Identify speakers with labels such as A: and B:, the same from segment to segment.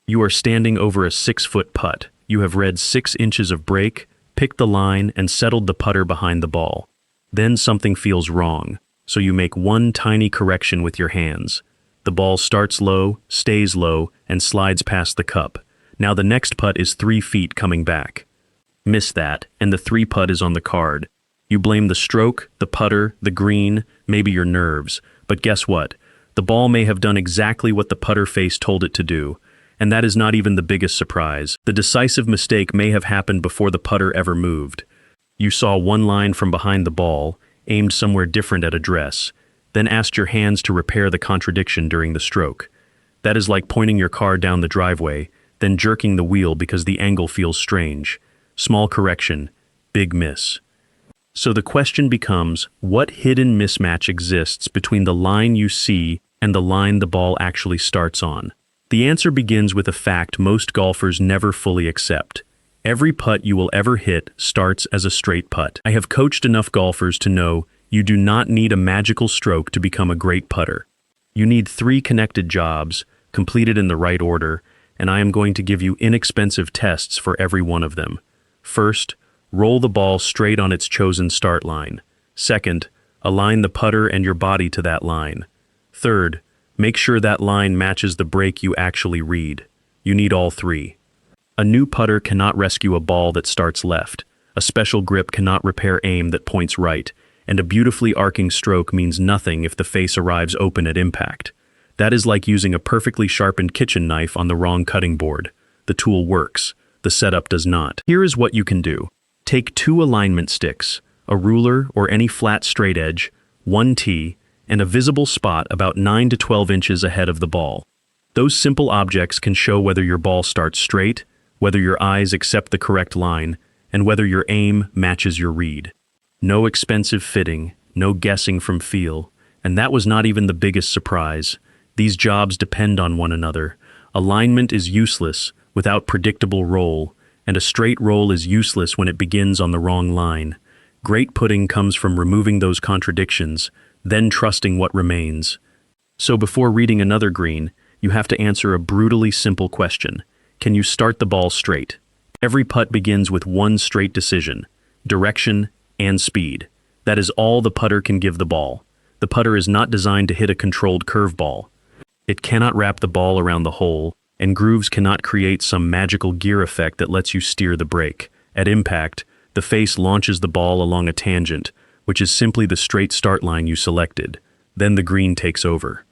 A: You are standing over a 6-foot putt. You have read 6 inches of break, picked the line, and settled the putter behind the ball. Then something feels wrong, so you make one tiny correction with your hands. The ball starts low, stays low, and slides past the cup. Now the next putt is 3 feet coming back. Miss that, and the 3 putt is on the card. You blame the stroke, the putter, the green, maybe your nerves. But guess what? The ball may have done exactly what the putter face told it to do. And that is not even the biggest surprise. The decisive mistake may have happened before the putter ever moved. You saw one line from behind the ball, aimed somewhere different at address, then asked your hands to repair the contradiction during the stroke. That is like pointing your car down the driveway, then jerking the wheel because the angle feels strange. Small correction, big miss. So the question becomes, what hidden mismatch exists between the line you see and the line the ball actually starts on? The answer begins with a fact most golfers never fully accept. Every putt you will ever hit starts as a straight putt. I have coached enough golfers to know you do not need a magical stroke to become a great putter. You need 3 connected jobs, completed in the right order, and I am going to give you inexpensive tests for every one of them. First, roll the ball straight on its chosen start line. Second, align the putter and your body to that line. Third, make sure that line matches the break you actually read. You need all 3. A new putter cannot rescue a ball that starts left. A special grip cannot repair aim that points right. And a beautifully arcing stroke means nothing if the face arrives open at impact. That is like using a perfectly sharpened kitchen knife on the wrong cutting board. The tool works. The setup does not. Here is what you can do. Take 2 alignment sticks, a ruler or any flat straight edge, 1 tee, and a visible spot about 9 to 12 inches ahead of the ball. Those simple objects can show whether your ball starts straight, whether your eyes accept the correct line, and whether your aim matches your read. No expensive fitting, no guessing from feel, and that was not even the biggest surprise. These jobs depend on one another. Alignment is useless without predictable roll, and a straight roll is useless when it begins on the wrong line. Great putting comes from removing those contradictions, then trusting what remains. So before reading another green, you have to answer a brutally simple question. Can you start the ball straight? Every putt begins with one straight decision: direction and speed. That is all the putter can give the ball. The putter is not designed to hit a controlled curveball. It cannot wrap the ball around the hole, and grooves cannot create some magical gear effect that lets you steer the break. At impact, the face launches the ball along a tangent, which is simply the straight start line you selected. Then the green takes over.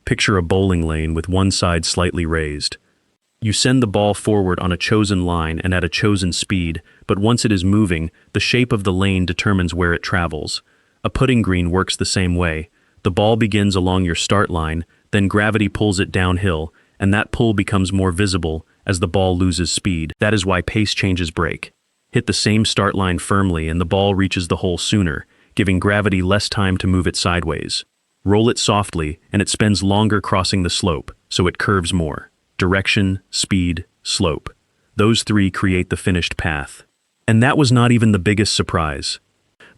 A: Picture a bowling lane with one side slightly raised. You send the ball forward on a chosen line and at a chosen speed, but once it is moving, the shape of the lane determines where it travels. A putting green works the same way. The ball begins along your start line, then gravity pulls it downhill, and that pull becomes more visible as the ball loses speed. That is why pace changes break. Hit the same start line firmly and the ball reaches the hole sooner, giving gravity less time to move it sideways. Roll it softly, and it spends longer crossing the slope, so it curves more. Direction, speed, slope. Those 3 create the finished path. And that was not even the biggest surprise.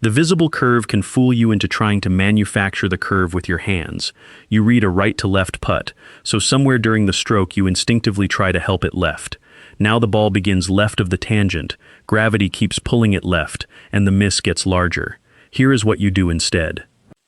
A: The visible curve can fool you into trying to manufacture the curve with your hands. You read a right to left putt, so somewhere during the stroke you instinctively try to help it left. Now the ball begins left of the tangent, gravity keeps pulling it left, and the miss gets larger. Here is what you do instead.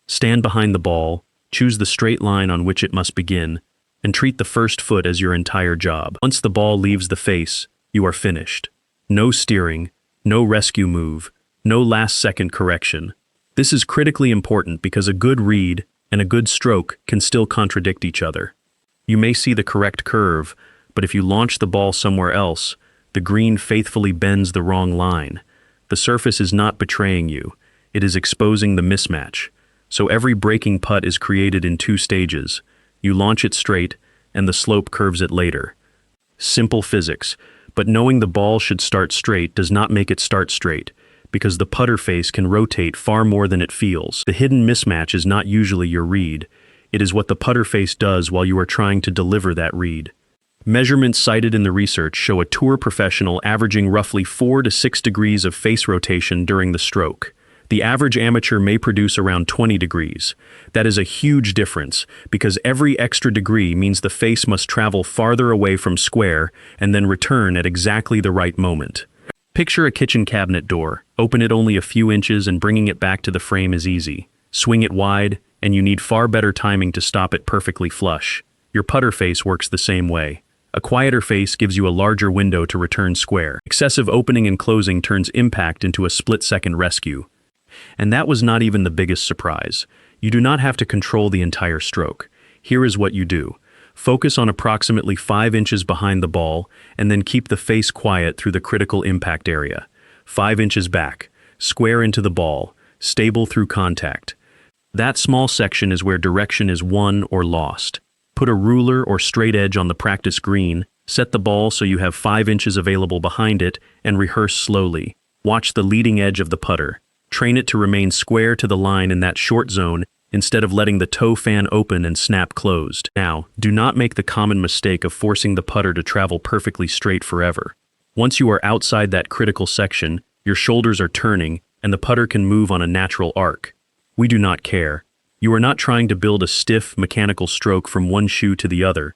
A: Stand behind the ball, choose the straight line on which it must begin, and treat the first foot as your entire job. Once the ball leaves the face, you are finished. No steering, no rescue move, no last-second correction. This is critically important because a good read and a good stroke can still contradict each other. You may see the correct curve, but if you launch the ball somewhere else, the green faithfully bends the wrong line. The surface is not betraying you. It is exposing the mismatch. So every breaking putt is created in 2 stages. You launch it straight, and the slope curves it later. Simple physics, but knowing the ball should start straight does not make it start straight, because the putter face can rotate far more than it feels. The hidden mismatch is not usually your read. It is what the putter face does while you are trying to deliver that read. Measurements cited in the research show a tour professional averaging roughly 4 to 6 degrees of face rotation during the stroke. The average amateur may produce around 20 degrees. That is a huge difference, because every extra degree means the face must travel farther away from square and then return at exactly the right moment. Picture a kitchen cabinet door. Open it only a few inches and bringing it back to the frame is easy. Swing it wide, and you need far better timing to stop it perfectly flush. Your putter face works the same way. A quieter face gives you a larger window to return square. Excessive opening and closing turns impact into a split-second rescue. And that was not even the biggest surprise. You do not have to control the entire stroke. Here is what you do. Focus on approximately 5 inches behind the ball, and then keep the face quiet through the critical impact area. 5 inches back, square into the ball, stable through contact. That small section is where direction is won or lost. Put a ruler or straight edge on the practice green, set the ball so you have 5 inches available behind it, and rehearse slowly. Watch the leading edge of the putter. Train it to remain square to the line in that short zone instead of letting the toe fan open and snap closed. Now, do not make the common mistake of forcing the putter to travel perfectly straight forever. Once you are outside that critical section, your shoulders are turning and the putter can move on a natural arc. We do not care. You are not trying to build a stiff, mechanical stroke from one shoe to the other.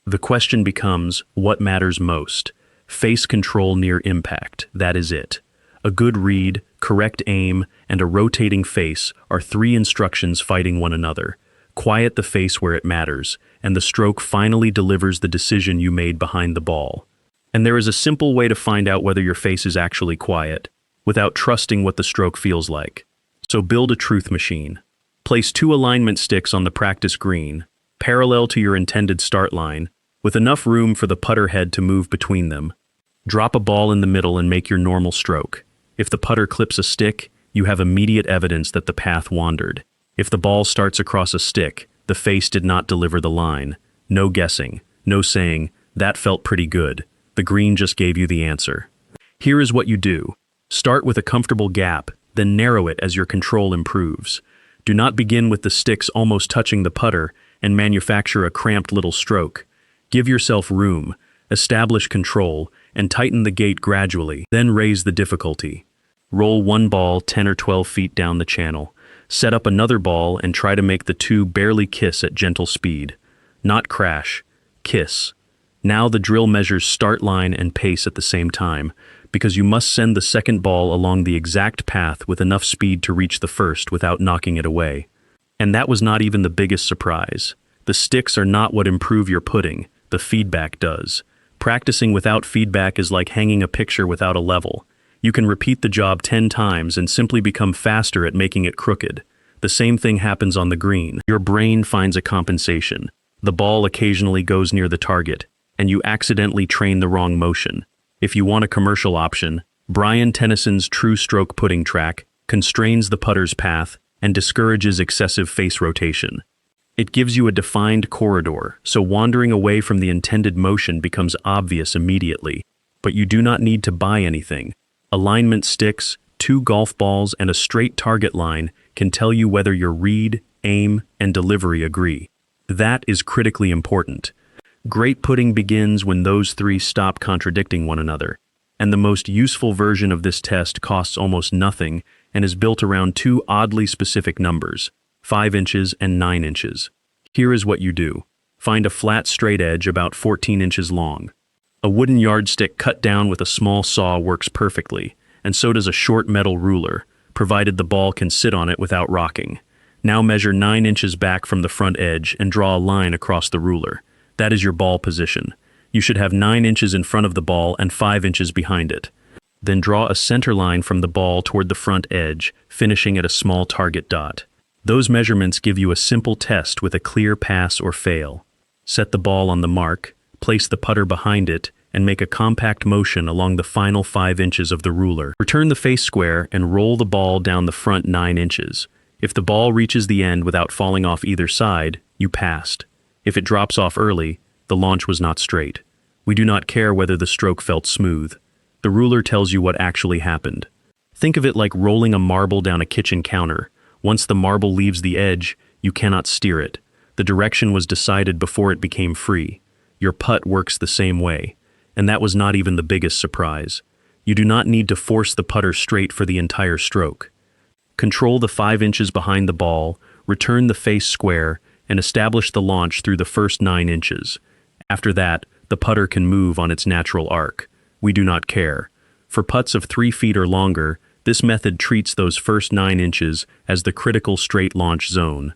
A: The question becomes, what matters most? Face control near impact, that is it. A good read, correct aim, and a rotating face are 3 instructions fighting one another. Quiet the face where it matters, and the stroke finally delivers the decision you made behind the ball. And there is a simple way to find out whether your face is actually quiet, without trusting what the stroke feels like. So build a truth machine. Place 2 alignment sticks on the practice green, parallel to your intended start line, with enough room for the putter head to move between them. Drop a ball in the middle and make your normal stroke. If the putter clips a stick, you have immediate evidence that the path wandered. If the ball starts across a stick, the face did not deliver the line. No guessing, no saying, that felt pretty good. The green just gave you the answer. Here is what you do. Start with a comfortable gap, then narrow it as your control improves. Do not begin with the sticks almost touching the putter and manufacture a cramped little stroke. Give yourself room, establish control, and tighten the gate gradually, then raise the difficulty. Roll one ball 10 or 12 feet down the channel. Set up another ball and try to make the two barely kiss at gentle speed. Not crash, kiss. Now the drill measures start line and pace at the same time, because you must send the second ball along the exact path with enough speed to reach the first without knocking it away. And that was not even the biggest surprise. The sticks are not what improve your putting, the feedback does. Practicing without feedback is like hanging a picture without a level. You can repeat the job 10 times and simply become faster at making it crooked. The same thing happens on the green. Your brain finds a compensation. The ball occasionally goes near the target, and you accidentally train the wrong motion. If you want a commercial option, Brian Tennyson's True Stroke Putting Track constrains the putter's path and discourages excessive face rotation. It gives you a defined corridor, so wandering away from the intended motion becomes obvious immediately. But you do not need to buy anything. Alignment sticks, 2 golf balls, and a straight target line can tell you whether your read, aim, and delivery agree. That is critically important. Great putting begins when those 3 stop contradicting one another. And the most useful version of this test costs almost nothing and is built around 2 oddly specific numbers, 5 inches and 9 inches. Here is what you do. Find a flat straight edge about 14 inches long. A wooden yardstick cut down with a small saw works perfectly, and so does a short metal ruler, provided the ball can sit on it without rocking. Now measure 9 inches back from the front edge and draw a line across the ruler. That is your ball position. You should have 9 inches in front of the ball and 5 inches behind it. Then draw a center line from the ball toward the front edge, finishing at a small target dot. Those measurements give you a simple test with a clear pass or fail. Set the ball on the mark, place the putter behind it, and make a compact motion along the final 5 inches of the ruler. Return the face square and roll the ball down the front 9 inches. If the ball reaches the end without falling off either side, you passed. If it drops off early, the launch was not straight. We do not care whether the stroke felt smooth. The ruler tells you what actually happened. Think of it like rolling a marble down a kitchen counter. Once the marble leaves the edge, you cannot steer it. The direction was decided before it became free. Your putt works the same way. And that was not even the biggest surprise. You do not need to force the putter straight for the entire stroke. Control the 5 inches behind the ball, return the face square, and establish the launch through the first 9 inches. After that, the putter can move on its natural arc. We do not care. For putts of 3 feet or longer, this method treats those first 9 inches as the critical straight launch zone.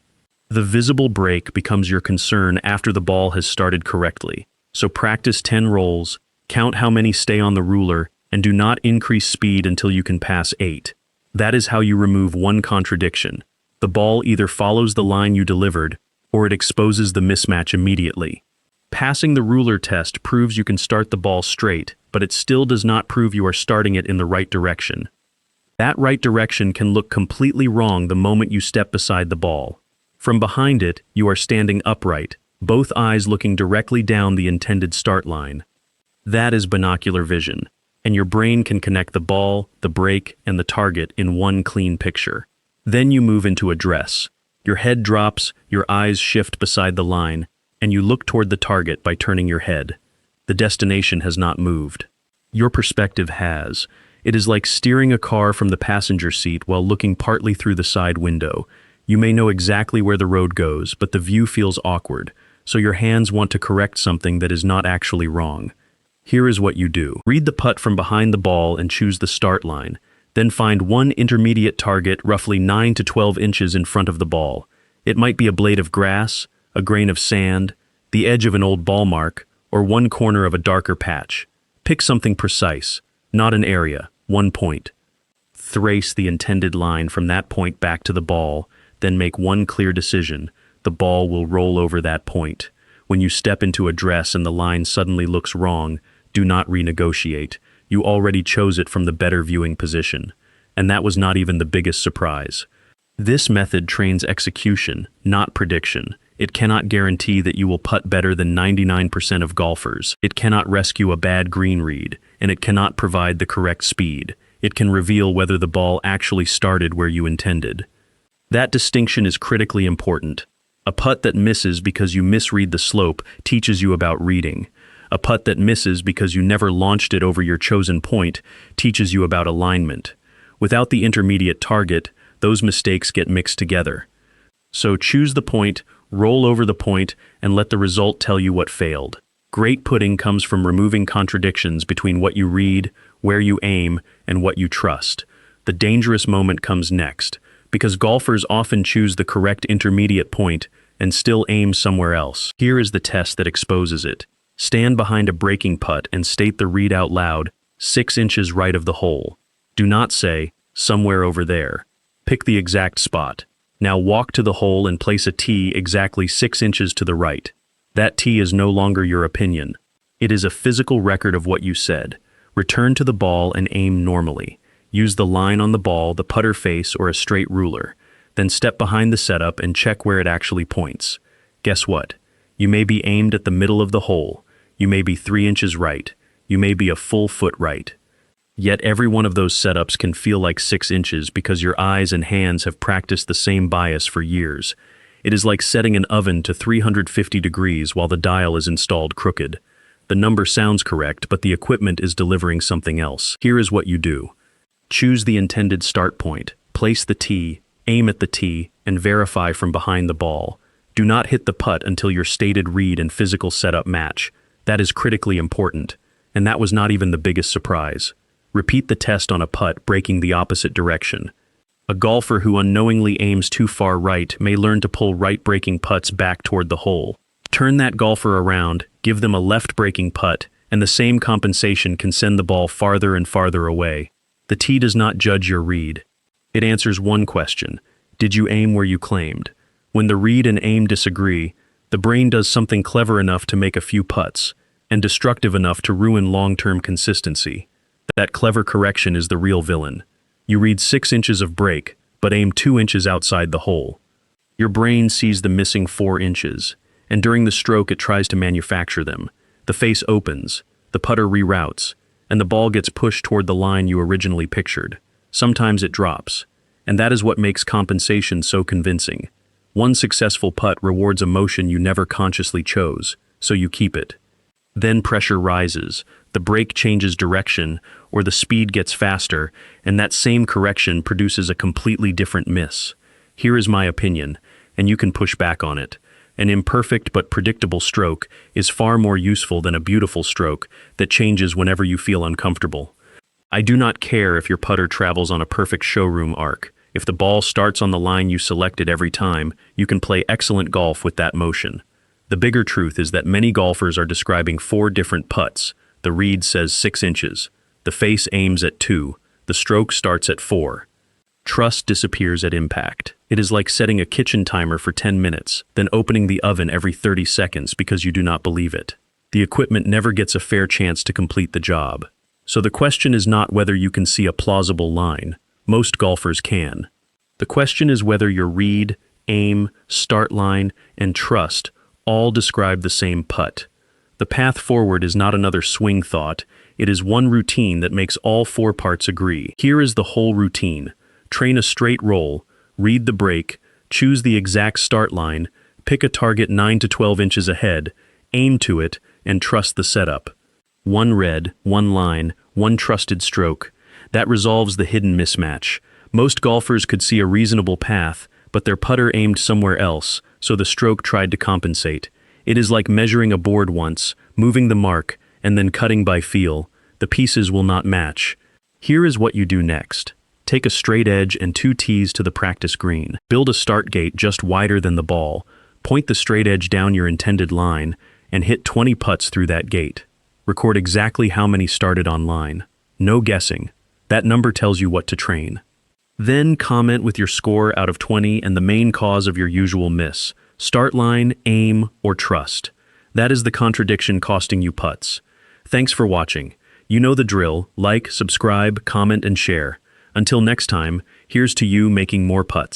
A: The visible break becomes your concern after the ball has started correctly. So practice 10 rolls, count how many stay on the ruler, and do not increase speed until you can pass 8. That is how you remove one contradiction. The ball either follows the line you delivered, or it exposes the mismatch immediately. Passing the ruler test proves you can start the ball straight, but it still does not prove you are starting it in the right direction. That right direction can look completely wrong the moment you step beside the ball. From behind it, you are standing upright, both eyes looking directly down the intended start line. That is binocular vision, and your brain can connect the ball, the break, and the target in one clean picture. Then you move into address. Your head drops, your eyes shift beside the line, and you look toward the target by turning your head. The destination has not moved. Your perspective has. It is like steering a car from the passenger seat while looking partly through the side window. You may know exactly where the road goes, but the view feels awkward, so your hands want to correct something that is not actually wrong. Here is what you do. Read the putt from behind the ball and choose the start line. Then find one intermediate target roughly 9 to 12 inches in front of the ball. It might be a blade of grass, a grain of sand, the edge of an old ball mark, or one corner of a darker patch. Pick something precise, not an area, one point. Trace the intended line from that point back to the ball, then make one clear decision. The ball will roll over that point. When you step into address and the line suddenly looks wrong, do not renegotiate. You already chose it from the better viewing position. And that was not even the biggest surprise. This method trains execution, not prediction. It cannot guarantee that you will putt better than 99% of golfers. It cannot rescue a bad green read, and it cannot provide the correct speed. It can reveal whether the ball actually started where you intended. That distinction is critically important. A putt that misses because you misread the slope teaches you about reading. A putt that misses because you never launched it over your chosen point teaches you about alignment. Without the intermediate target, those mistakes get mixed together. So choose the point, roll over the point, and let the result tell you what failed. Great putting comes from removing contradictions between what you read, where you aim, and what you trust. The dangerous moment comes next, because golfers often choose the correct intermediate point and still aim somewhere else. Here is the test that exposes it. Stand behind a breaking putt and state the read out loud, 6 inches right of the hole. Do not say, somewhere over there. Pick the exact spot. Now walk to the hole and place a tee exactly 6 inches to the right. That tee is no longer your opinion. It is a physical record of what you said. Return to the ball and aim normally. Use the line on the ball, the putter face, or a straight ruler. Then step behind the setup and check where it actually points. Guess what? You may be aimed at the middle of the hole. You may be 3 inches right. You may be a full foot right. Yet every one of those setups can feel like 6 inches because your eyes and hands have practiced the same bias for years. It is like setting an oven to 350 degrees while the dial is installed crooked. The number sounds correct, but the equipment is delivering something else. Here is what you do. Choose the intended start point, place the tee, aim at the tee, and verify from behind the ball. Do not hit the putt until your stated read and physical setup match. That is critically important, and that was not even the biggest surprise. Repeat the test on a putt breaking the opposite direction. A golfer who unknowingly aims too far right may learn to pull right-breaking putts back toward the hole. Turn that golfer around, give them a left-breaking putt, and the same compensation can send the ball farther and farther away. The tee does not judge your read. It answers one question: did you aim where you claimed? When the read and aim disagree, the brain does something clever enough to make a few putts, and destructive enough to ruin long-term consistency. That clever correction is the real villain. You read 6 inches of break, but aim 2 inches outside the hole. Your brain sees the missing 4 inches, and during the stroke it tries to manufacture them. The face opens, the putter reroutes, and the ball gets pushed toward the line you originally pictured. Sometimes it drops, and that is what makes compensation so convincing. One successful putt rewards a motion you never consciously chose, so you keep it. Then pressure rises, the brake changes direction, or the speed gets faster, and that same correction produces a completely different miss. Here is my opinion, and you can push back on it. An imperfect but predictable stroke is far more useful than a beautiful stroke that changes whenever you feel uncomfortable. I do not care if your putter travels on a perfect showroom arc. If the ball starts on the line you selected every time, you can play excellent golf with that motion. The bigger truth is that many golfers are describing 4 different putts. The reed says 6 inches. The face aims at 2. The stroke starts at 4. Trust disappears at impact. It is like setting a kitchen timer for 10 minutes, then opening the oven every 30 seconds because you do not believe it. The equipment never gets a fair chance to complete the job. So the question is not whether you can see a plausible line. Most golfers can. The question is whether your read, aim, start line, and trust all describe the same putt. The path forward is not another swing thought. It is one routine that makes all 4 parts agree. Here is the whole routine. Train a straight roll, read the break, choose the exact start line, pick a target 9 to 12 inches ahead, aim to it, and trust the setup. 1 read, 1 line, 1 trusted stroke. That resolves the hidden mismatch. Most golfers could see a reasonable path, but their putter aimed somewhere else, so the stroke tried to compensate. It is like measuring a board once, moving the mark, and then cutting by feel. The pieces will not match. Here is what you do next. Take a straight edge and 2 tees to the practice green. Build a start gate just wider than the ball. Point the straight edge down your intended line, and hit 20 putts through that gate. Record exactly how many started on line. No guessing. That number tells you what to train. Then comment with your score out of 20 and the main cause of your usual miss. Start line, aim, or trust. That is the contradiction costing you putts. Thanks for watching. You know the drill. Like, subscribe, comment, and share. Until next time, here's to you making more putts.